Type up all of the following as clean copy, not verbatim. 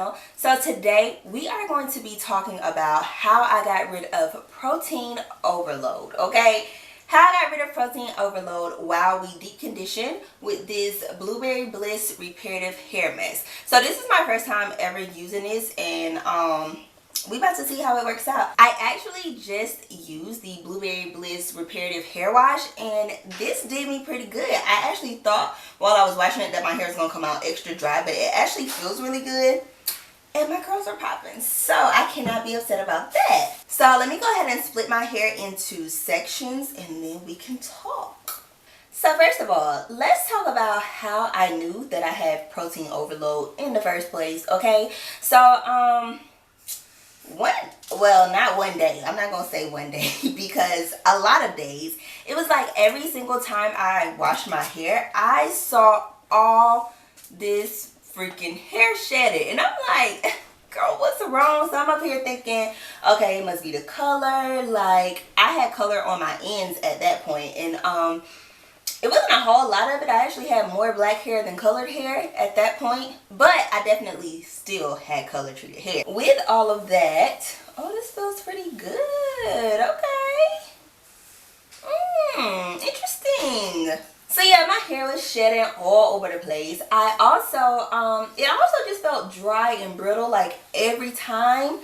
channel. So today we are going to be talking about how I got rid of protein overload, okay? How I got rid of protein overload while we deep condition with this Blueberry Bliss Reparative hair mask. So this is my first time ever using this, and we about to see how it works out. I actually just used the Blueberry Bliss Reparative hair wash, and this did me pretty good. I actually thought while I was washing it that my hair was gonna come out extra dry, but it actually feels really good. And my curls are popping, so I cannot be upset about that. So let me go ahead and split my hair into sections and then we can talk. So first of all, let's talk about how I knew that I had protein overload in the first place, okay? So, not one day. I'm not gonna say one day because a lot of days. It was like every single time I washed my hair, I saw all this freaking hair shedded, and I'm like, girl, what's wrong? So I'm up here thinking, okay, it must be the color. Like, I had color on my ends at that point, and it wasn't a whole lot of it. I actually had more black hair than colored hair at that point, but I definitely still had color treated hair. With all of that, oh, this feels pretty good. Okay. Interesting. So yeah, my hair was shedding all over the place. I also, it also just felt dry and brittle, like every time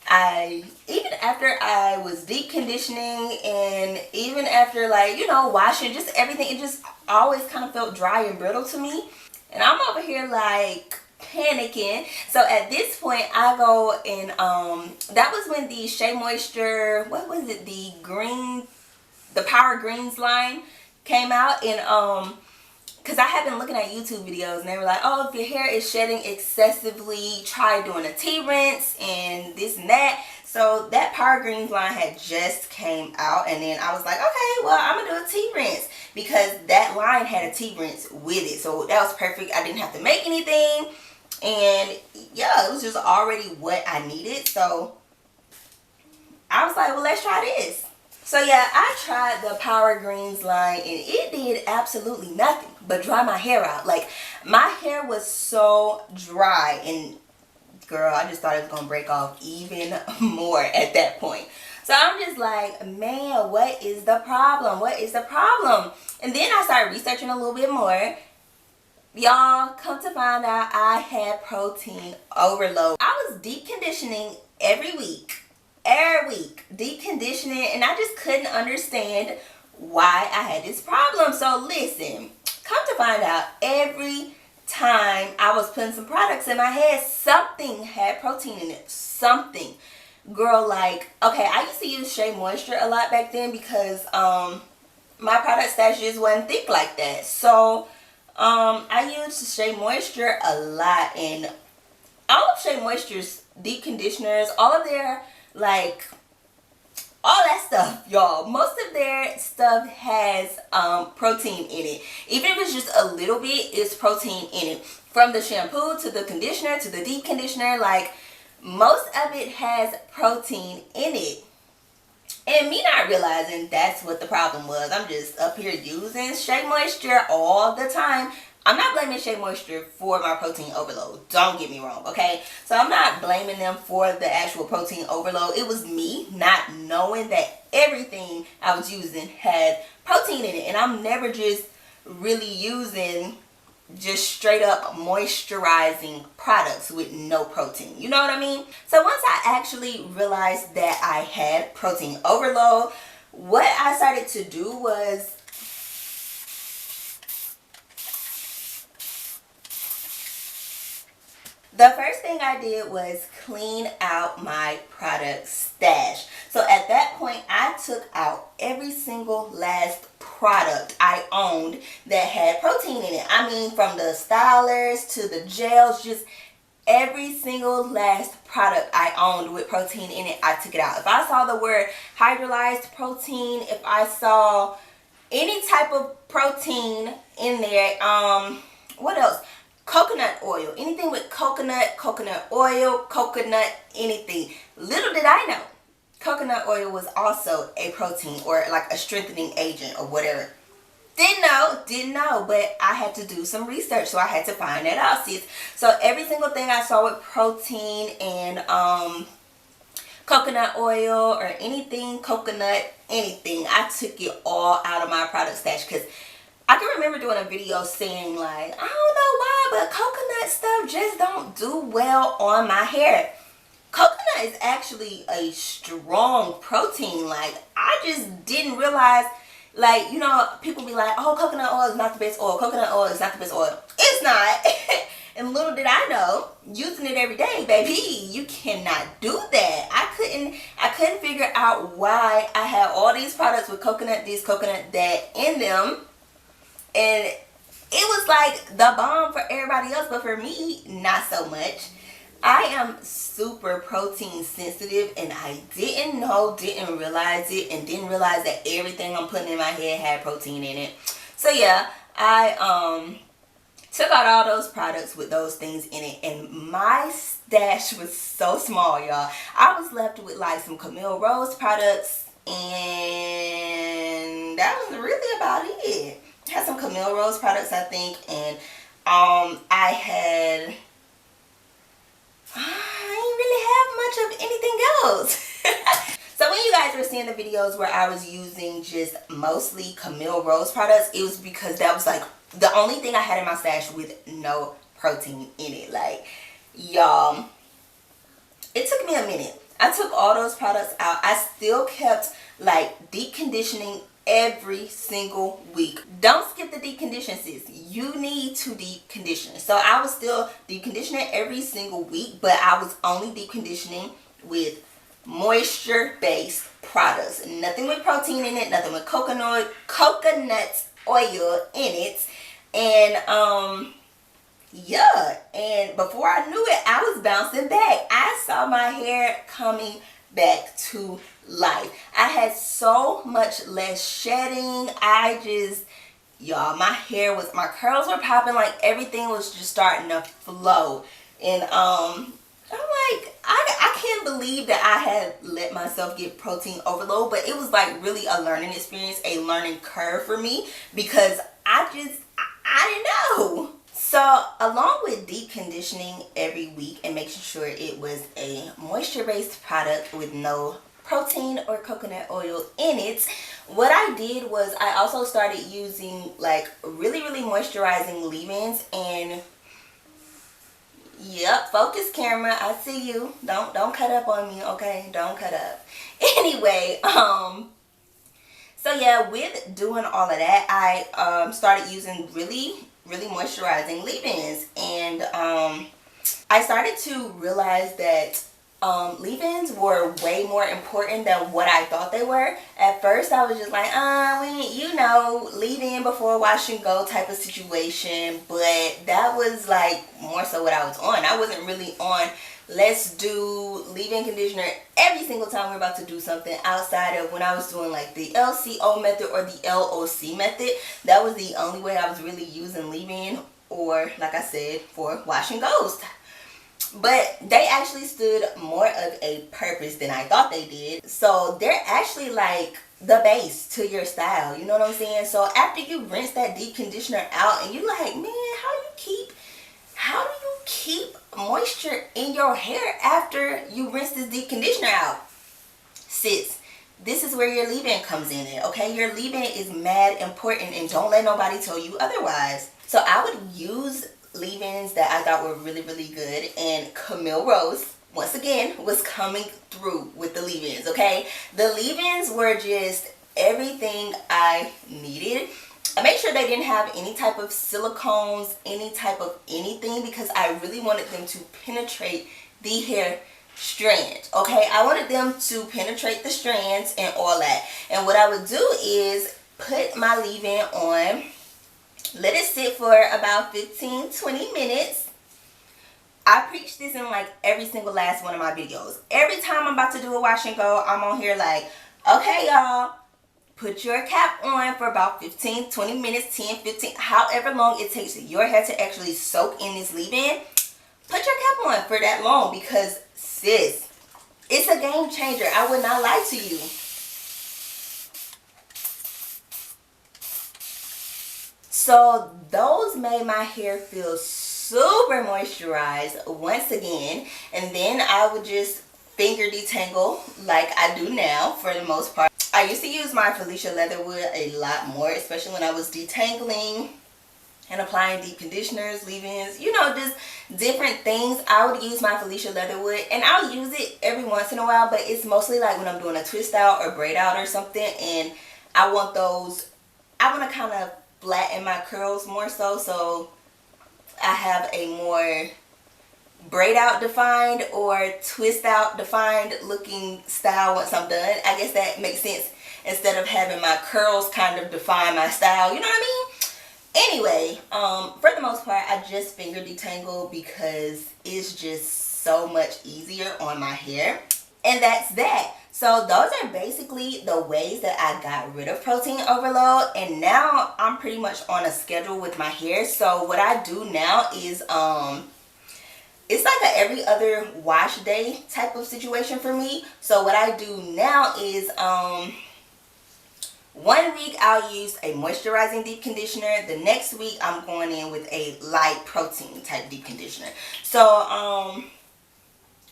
even after I was deep conditioning and even after, like, you know, washing, just everything, it just always kind of felt dry and brittle to me. And I'm over here like panicking. So at this point I go and, that was when the Shea Moisture, what was it, the Power Greens line came out, and because I have been looking at YouTube videos and they were like, oh, if your hair is shedding excessively, try doing a tea rinse and this and that. So that Power Greens line had just came out, and then I was like, okay, well, I'm gonna do a tea rinse because that line had a tea rinse with it. So that was perfect. I didn't have to make anything, and yeah, it was just already what I needed. So I was like, well, let's try this. So yeah, I tried the Power Greens line and it did absolutely nothing but dry my hair out. Like, my hair was so dry, and girl, I just thought it was gonna break off even more at that point. So I'm just like, man, what is the problem? What is the problem? And then I started researching a little bit more. Y'all, come to find out I had protein overload. I was deep conditioning every week, deep conditioning, and I just couldn't understand why I had this problem. So listen, come to find out, every time I was putting some products in my head, something had protein in it. Something. Girl, like, okay, I used to use Shea Moisture a lot back then because my product stash just wasn't thick like that. So I used Shea Moisture a lot, and all of Shea Moisture's deep conditioners, all of their, like, all that stuff, y'all, most of their stuff has protein in it. Even if it's just a little bit, it's protein in it. From the shampoo to the conditioner to the deep conditioner, like, most of it has protein in it. And me not realizing that's what the problem was. I'm just up here using Shea Moisture all the time. I'm not blaming Shea Moisture for my protein overload. Don't get me wrong, okay? So I'm not blaming them for the actual protein overload. It was me not knowing that everything I was using had protein in it. And I'm never just really using just straight up moisturizing products with no protein. You know what I mean? So once I actually realized that I had protein overload, what I started to do was, the first thing I did was clean out my product stash. So at that point, I took out every single last product I owned that had protein in it. I mean, from the stylers to the gels, just every single last product I owned with protein in it, I took it out. If I saw the word hydrolyzed protein, if I saw any type of protein in there, what else? Coconut oil, anything with coconut oil, coconut anything. Little did I know, coconut oil was also a protein, or like a strengthening agent or whatever. Didn't know, but I had to do some research, so I had to find that out, sis. So every single thing I saw with protein and coconut oil or anything coconut, anything, I took it all out of my product stash, because I can remember doing a video saying like, I don't know why, but coconut stuff just don't do well on my hair. Coconut is actually a strong protein. Like, I just didn't realize, like, you know, people be like, oh, coconut oil is not the best oil. Coconut oil is not the best oil. It's not. And little did I know, using it every day, baby, you cannot do that. I couldn't figure out why I had all these products with coconut this, coconut that in them. And it was like the bomb for everybody else, but for me, not so much. I am super protein sensitive, and I didn't realize it, and didn't realize that everything I'm putting in my head had protein in it. So yeah, I took out all those products with those things in it, and my stash was so small, y'all. I was left with like some Camille Rose products, and that was really about it. I had some Camille Rose products, I think, and I didn't really have much of anything else. So when you guys were seeing the videos where I was using just mostly Camille Rose products, it was because that was like the only thing I had in my stash with no protein in it. Like, y'all, it took me a minute. I took all those products out. I still kept like deep conditioning every single week. Don't skip the deep condition, sis. You need to deep condition. So I was still deep conditioning every single week, but I was only deep conditioning with moisture based products. Nothing with protein in it, nothing with coconut oil in it. And yeah, and before I knew it, I was bouncing back. I saw my hair coming back to life. I had so much less shedding. Y'all, my curls were popping, like everything was just starting to flow. And I'm like, I can't believe that I had let myself get protein overload, but it was like really a learning experience, a learning curve for me, because I didn't know. So along with deep conditioning every week and making sure it was a moisture based product with no protein or coconut oil in it, what I did was I also started using like really moisturizing leave-ins. And yep, focus camera, I see you. Don't cut up on me, okay? Don't cut up. Anyway, so yeah, with doing all of that, I started using really moisturizing leave-ins, and I started to realize that leave-ins were way more important than what I thought they were. At first I was just like, leave-in before wash and go type of situation, but that was like more so what I was on. I wasn't really on let's do leave-in conditioner every single time we're about to do something, outside of when I was doing like the LCO method or the LOC method. That was the only way I was really using leave-in, or like I said, for wash and goes. But they actually stood more of a purpose than I thought they did. So they're actually like the base to your style, you know what I'm saying? So after you rinse that deep conditioner out and you like, man, how do you keep moisture in your hair after you rinse this deep conditioner out? Sis, this is where your leave-in comes in it, okay? Your leave-in is mad important, and don't let nobody tell you otherwise. So I would use leave-ins that I thought were really good, and Camille Rose, once again, was coming through with the leave-ins, okay? The leave-ins were just everything I needed. I made sure they didn't have any type of silicones, any type of anything, because I really wanted them to penetrate the hair strand, okay? I wanted them to penetrate the strands and all that. And what I would do is put my leave-in on, let it sit for about 15-20 minutes. I preach this in like every single last one of my videos. Every time I'm about to do a wash and go, I'm on here like, okay, y'all, put your cap on for about 15-20 minutes, 10-15, however long it takes your hair to actually soak in this leave-in. Put your cap on for that long, because sis, it's a game changer. I would not lie to you. So those made my hair feel super moisturized once again. And then I would just finger detangle like I do now for the most part. I used to use my Felicia Leatherwood a lot more, especially when I was detangling and applying deep conditioners, leave-ins, you know, just different things. I would use my Felicia Leatherwood, and I'll use it every once in a while, but it's mostly like when I'm doing a twist out or braid out or something, and I want to kind of flatten my curls more so I have a more braid out defined or twist out defined looking style once I'm done. I guess that makes sense, instead of having my curls kind of define my style, you know what I mean? Anyway, for the most part, I just finger detangle because it's just so much easier on my hair. And that's that. So those are basically the ways that I got rid of protein overload. And now I'm pretty much on a schedule with my hair. So what I do now is, it's like a every other wash day type of situation for me. So what I do now is, 1 week I'll use a moisturizing deep conditioner. The next week I'm going in with a light protein type deep conditioner. So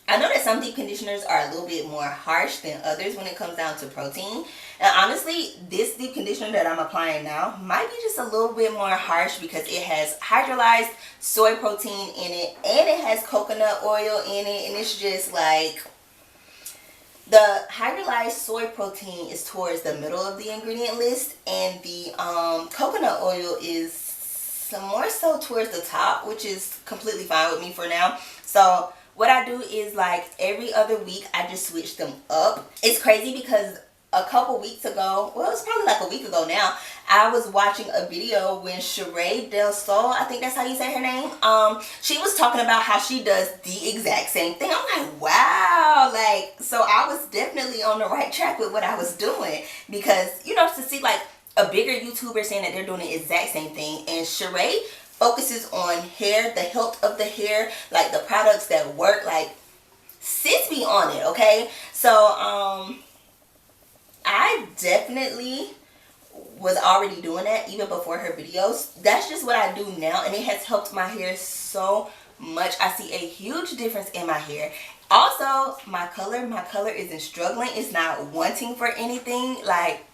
I know that some deep conditioners are a little bit more harsh than others when it comes down to protein. And honestly, this deep conditioner that I'm applying now might be just a little bit more harsh because it has hydrolyzed soy protein in it and it has coconut oil in it, and it's just like, the hydrolyzed soy protein is towards the middle of the ingredient list, and the coconut oil is more so towards the top, which is completely fine with me for now. So what I do is, like, every other week I just switch them up. It's crazy because a couple weeks ago, well, it's probably like a week ago now, I was watching a video when Sheree Del Sol, I think that's how you say her name, she was talking about how she does the exact same thing. I'm like, wow, like, so I was definitely on the right track with what I was doing, because, you know, to see like a bigger YouTuber saying that they're doing the exact same thing, and Sheree focuses on hair, the health of the hair, like the products that work, like, sis be on it, okay? So, I definitely was already doing that even before her videos. That's just what I do now, and it has helped my hair so much. I see a huge difference in my hair. Also, my color isn't struggling. It's not wanting for anything. Like,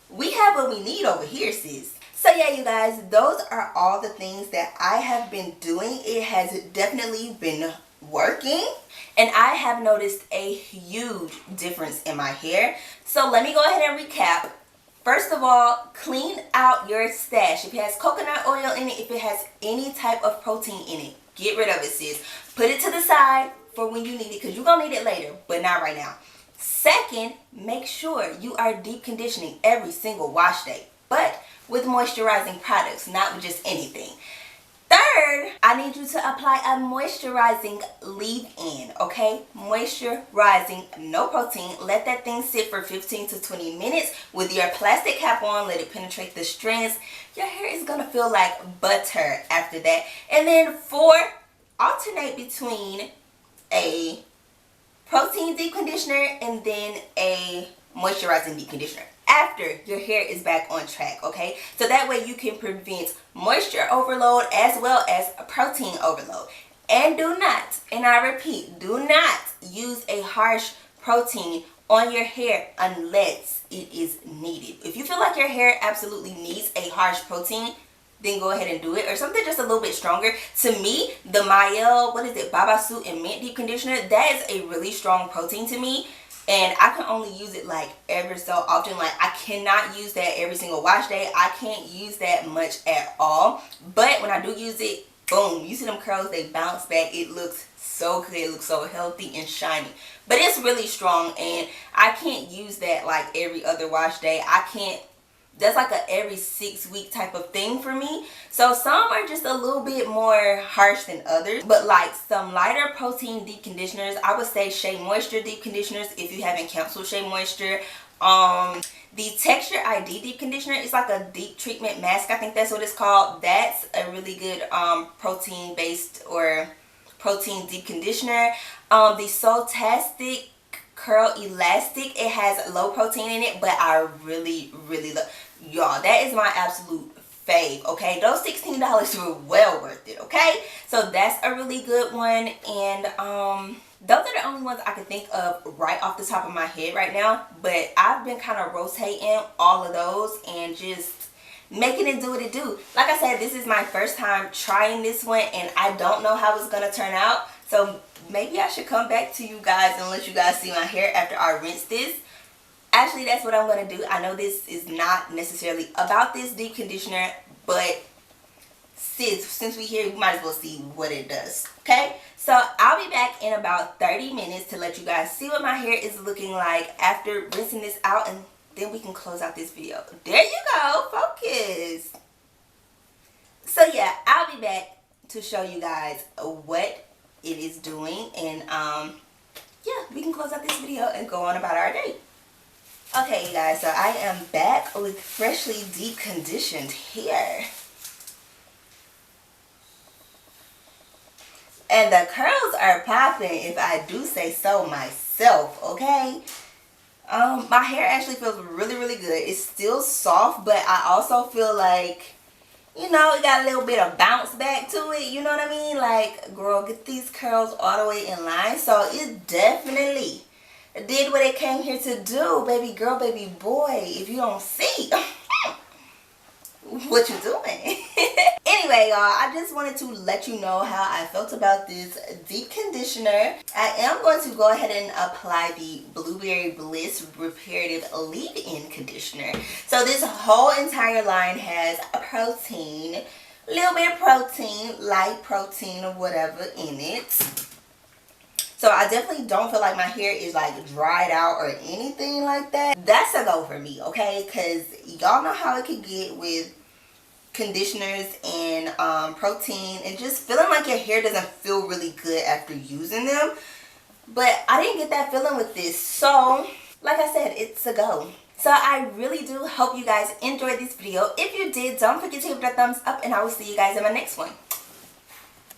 we have what we need over here, sis. So yeah, you guys, those are all the things that I have been doing. It has definitely been working, and I have noticed a huge difference in my hair. So let me go ahead and recap. First of all, clean out your stash. If it has coconut oil in it, if it has any type of protein in it, get rid of it, sis. Put it to the side for when you need it, because you're going to need it later, but not right now. Second, make sure you are deep conditioning every single wash day, but with moisturizing products, not with just anything. Third, I need you to apply a moisturizing leave-in, okay? Moisturizing, no protein. Let that thing sit for 15 to 20 minutes with your plastic cap on. Let it penetrate the strands. Your hair is going to feel like butter after that. And then 4, alternate between a protein deep conditioner and then a moisturizing deep conditioner after your hair is back on track, okay? So that way you can prevent moisture overload as well as protein overload. And do not, and I repeat, do not use a harsh protein on your hair unless it is needed. If you feel like your hair absolutely needs a harsh protein, then go ahead and do it, or something just a little bit stronger. To me, the Mael, Babasuit and Mint Deep Conditioner, that is a really strong protein to me. And I can only use it like ever so often. Like, I cannot use that every single wash day. I can't use that much at all. But when I do use it, boom, you see them curls, they bounce back. It looks so good. It looks so healthy and shiny. But it's really strong, and I can't use that like every other wash day. I can't. That's like a every 6 week type of thing for me. So some are just a little bit more harsh than others. But like some lighter protein deep conditioners, I would say Shea Moisture deep conditioners if you haven't canceled Shea Moisture. The Texture ID deep conditioner is like a deep treatment mask. I think that's what it's called. That's a really good protein based or protein deep conditioner. The Soultastic Curl Elastic, it has low protein in it, but I really love, y'all, that is my absolute fave, okay? Those $16 were well worth it, okay? So that's a really good one. And those are the only ones I can think of right off the top of my head right now. But I've been kind of rotating all of those and just making it do what it do. Like I said, this is my first time trying this one, and I don't know how it's gonna turn out. So maybe I should come back to you guys and let you guys see my hair after I rinse this. Actually, that's what I'm going to do. I know this is not necessarily about this deep conditioner, but since we're here, we might as well see what it does. Okay? So I'll be back in about 30 minutes to let you guys see what my hair is looking like after rinsing this out, and then we can close out this video. There you go. Focus. So yeah, I'll be back to show you guys what it is doing, and yeah, we can close out this video and go on about our day. Okay, you guys, so I am back with freshly deep conditioned hair. And the curls are popping, if I do say so myself, okay? My hair actually feels really, really good. It's still soft, but I also feel like, you know, it got a little bit of bounce back to it, you know what I mean? Like, girl, get these curls all the way in line. So it definitely did what it came here to do, baby girl, baby boy. If you don't see what you doing. Anyway, y'all, I just wanted to let you know how I felt about this deep conditioner. I am going to go ahead and apply the Blueberry Bliss Reparative Leave-In Conditioner. So this whole entire line has a protein, a little bit of protein, light protein or whatever in it. So I definitely don't feel like my hair is like dried out or anything like that. That's a go for me, okay? Because y'all know how it can get with conditioners and protein, and just feeling like your hair doesn't feel really good after using them. But I didn't get that feeling with this. So, like I said, it's a go. So I really do hope you guys enjoyed this video. If you did, don't forget to give it a thumbs up, and I will see you guys in my next one.